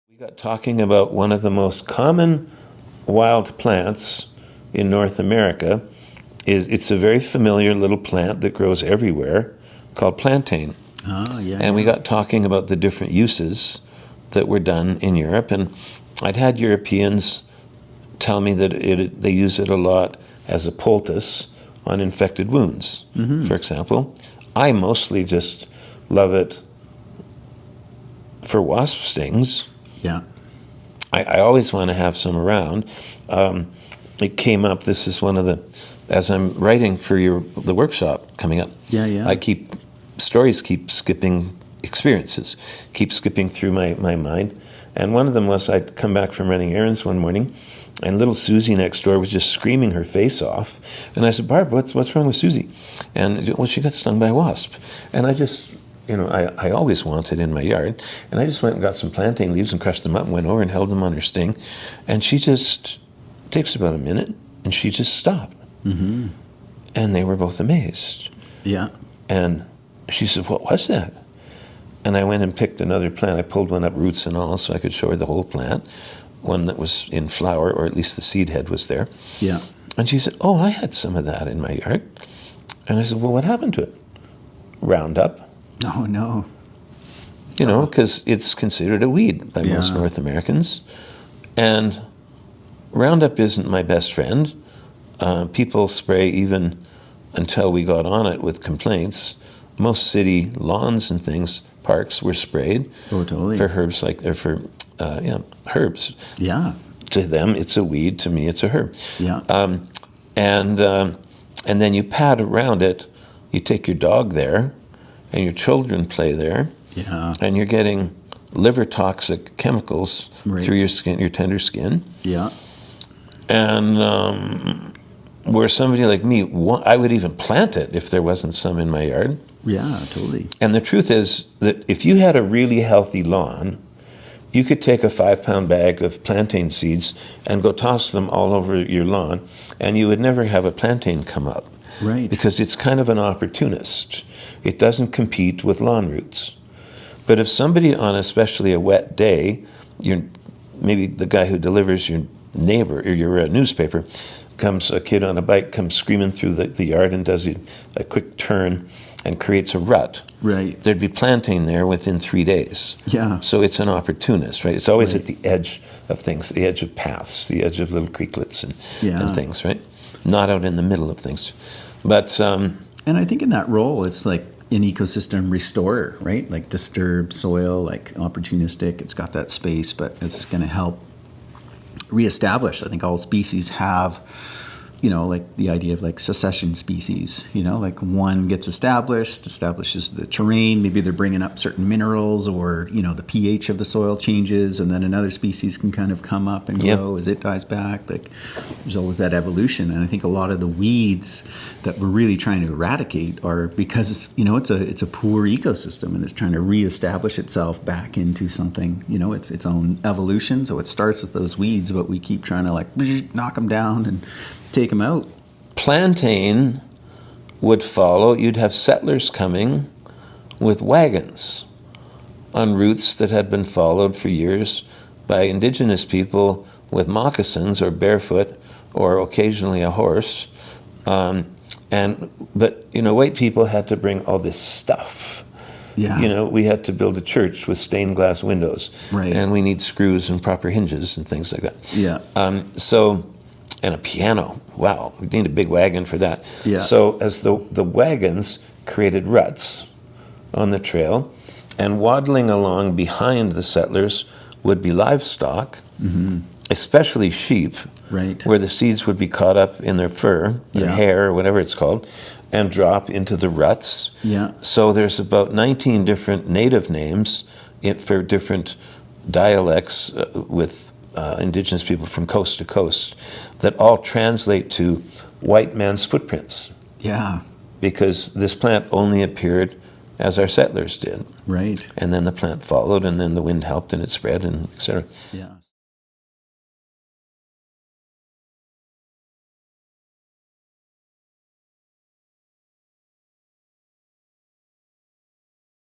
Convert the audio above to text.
We got talking about one of the most common wild plants in North America. It's a very familiar little plant that grows everywhere called plantain. Oh, yeah. And we got talking about the different uses that were done in Europe. And I'd had Europeans tell me that they use it a lot as a poultice on infected wounds, for example. I mostly just love it for wasp stings. Yeah. I always want to have some around. It came up, this is one of the, as I'm writing for the workshop coming up, Yeah. stories keep skipping, experiences keep skipping through my mind. And one of them was I'd come back from running errands one morning, and little Susie next door was just screaming her face off. And I said, Barb, what's wrong with Susie? And, well, she got stung by a wasp. And I just, I always wanted in my yard. And I just went and got some plantain leaves and crushed them up and went over and held them on her sting. And she just, it takes about a minute, and she just stopped. Mm-hmm. And they were both amazed. Yeah. And she said, what was that? And I went and picked another plant. I pulled one up, roots and all, so I could show her the whole plant. One that was in flower, or at least the seed head was there. Yeah. And she said, oh, I had some of that in my yard. And I said, well, what happened to it? Roundup. Oh, no. Because it's considered a weed by most North Americans. And Roundup isn't my best friend. People spray even until we got on it with complaints. Most city lawns and things, parks, were sprayed. Oh, totally. For herbs herbs. Yeah. To them, it's a weed. To me, it's a herb. Yeah. And then you pad around it. You take your dog there, and your children play there. Yeah. And you're getting liver toxic chemicals through your skin, your tender skin. Yeah. And where somebody like me, I would even plant it if there wasn't some in my yard. Yeah, totally. And the truth is that if you had a really healthy lawn, you could take a 5-pound bag of plantain seeds and go toss them all over your lawn, and you would never have a plantain come up. Right. Because it's kind of an opportunist. It doesn't compete with lawn roots. But if somebody on especially a wet day, maybe the guy who delivers your neighbor or your newspaper, a kid on a bike comes screaming through the yard and does a quick turn and creates a rut. Right. There'd be plantain there within 3 days. Yeah. So it's an opportunist, right? It's always at the edge of things, the edge of paths, the edge of little creeklets and things, right? Not out in the middle of things. But and I think in that role, it's like an ecosystem restorer, right? Like disturbed soil, like opportunistic. It's got that space, but it's going to help reestablish. I think all species have, like the idea of like succession species, like one gets establishes the terrain. Maybe they're bringing up certain minerals, or, the pH of the soil changes, and then another species can kind of come up and grow as it dies back. Like there's always that evolution. And I think a lot of the weeds that we're really trying to eradicate are because, it's a poor ecosystem, and it's trying to reestablish itself back into something, its own evolution. So it starts with those weeds, but we keep trying to knock them down and take them out. Plantain would follow. You'd have settlers coming with wagons on routes that had been followed for years by indigenous people with moccasins or barefoot or occasionally a horse. But white people had to bring all this stuff. Yeah. We had to build a church with stained glass windows. Right. And we need screws and proper hinges and things like that. Yeah. And a piano. Wow, we need a big wagon for that. Yeah. So as the wagons created ruts on the trail, and waddling along behind the settlers would be livestock, especially sheep, right, where the seeds would be caught up in their fur, their hair, or whatever it's called, and drop into the ruts. Yeah. So there's about 19 different native names for different dialects with indigenous people from coast to coast that all translate to white man's footprints. Yeah. Because this plant only appeared as our settlers did. Right. And then the plant followed, and then the wind helped, and it spread, and et cetera. Yeah.